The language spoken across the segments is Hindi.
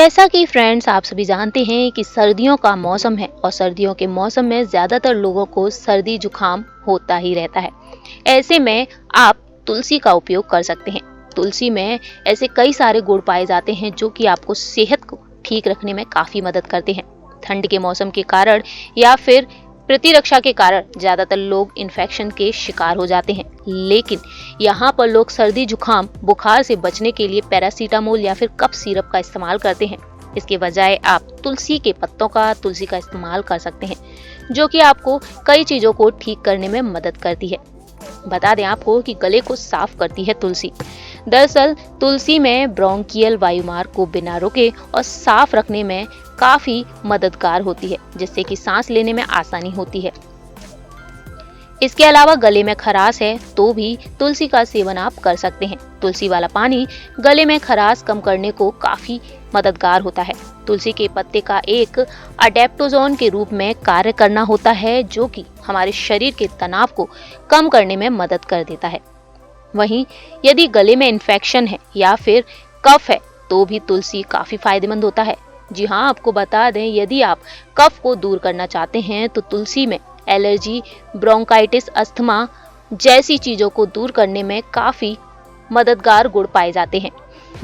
जैसा कि फ्रेंड्स आप सभी जानते हैं कि सर्दियों का मौसम है और सर्दियों के मौसम में ज़्यादातर लोगों को सर्दी जुकाम होता ही रहता है। ऐसे में आप तुलसी का उपयोग कर सकते हैं। तुलसी में ऐसे कई सारे गुण पाए जाते हैं जो कि आपको सेहत को ठीक रखने में काफ़ी मदद करते हैं। ठंड के मौसम के कारण या फिर प्रतिरक्षा के कारण ज़्यादातर लोग इन्फेक्शन के शिकार हो जाते हैं, लेकिन यहाँ पर लोग सर्दी जुकाम बुखार से बचने के लिए पैरासीटामोल या फिर कफ सिरप का इस्तेमाल करते हैं। इसके बजाय आप तुलसी के पत्तों का तुलसी का इस्तेमाल कर सकते हैं, जो कि आपको कई चीज़ों को ठीक करने में मदद करती है। बता दें आपको कि गले को साफ करती है तुलसी। दरअसल तुलसी में ब्रोंकियल वायुमार्ग को बिना रुके और साफ रखने में काफी मददगार होती है, जिससे कि सांस लेने में आसानी होती है। इसके अलावा गले में खराश है तो भी तुलसी का सेवन आप कर सकते हैं। तुलसी वाला पानी गले में खराश कम करने को काफी मददगार होता है। तुलसी के पत्ते का एक अडेप्टोजोन के रूप में कार्य करना होता है, जो कि हमारे शरीर के तनाव को कम करने में मदद कर देता है। वहीं यदि गले में इन्फेक्शन है या फिर कफ है तो भी तुलसी काफी फायदेमंद होता है। जी हाँ, आपको बता दें, यदि आप कफ को दूर करना चाहते हैं तो तुलसी में एलर्जी, ब्रोंकाइटिस, अस्थमा जैसी चीजों को दूर करने में काफी मददगार गुण पाए जाते हैं,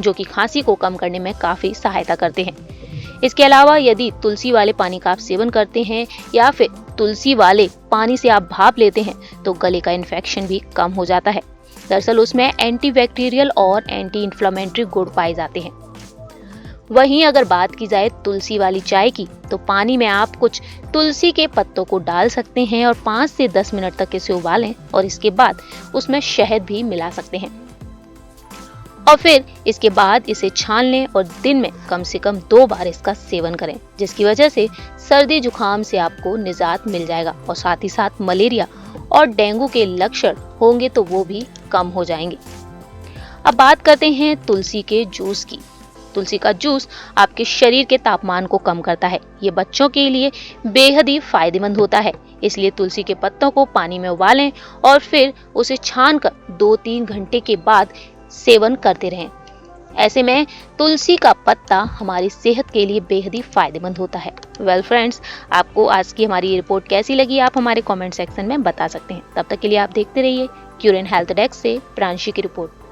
जो कि खांसी को कम करने में काफी सहायता करते हैं। इसके अलावा यदि तुलसी वाले पानी का आप सेवन करते हैं या फिर तुलसी वाले पानी से आप भाप लेते हैं तो गले का इन्फेक्शन भी कम हो जाता है। दरअसल उसमें एंटीबैक्टीरियल और एंटी इन्फ्लेमेटरी गुण पाए जाते हैं। वहीं अगर बात की जाए तुलसी वाली चाय की, तो पानी में आप कुछ तुलसी के पत्तों को डाल सकते हैं और 5 से 10 मिनट तक इसे उबालें और इसके बाद उसमें शहद भी मिला सकते हैं और फिर इसके बाद इसे छान लें और दिन में कम से कम 2 बार इसका सेवन करें, जिसकी वजह से सर्दी जुकाम से आपको निजात मिल जाएगा और साथ ही साथ मलेरिया और डेंगू के लक्षण होंगे तो वो भी कम हो जाएंगे। अब बात करते हैं तुलसी के जूस की। तुलसी का जूस आपके शरीर के तापमान को कम करता है। ये बच्चों के लिए बेहद ही फायदेमंद होता है, इसलिए तुलसी के पत्तों को पानी में उबालें और फिर उसे छानकर 2-3 घंटे के बाद सेवन करते रहें। ऐसे में तुलसी का पत्ता हमारी सेहत के लिए बेहद ही फायदेमंद होता है। वेल फ्रेंड्स, आपको आज की हमारी ये रिपोर्ट कैसी लगी आप हमारे कमेंट सेक्शन में बता सकते हैं। तब तक के लिए आप देखते रहिए क्यूरेन हेल्थ डेस्क से प्रांशी की रिपोर्ट।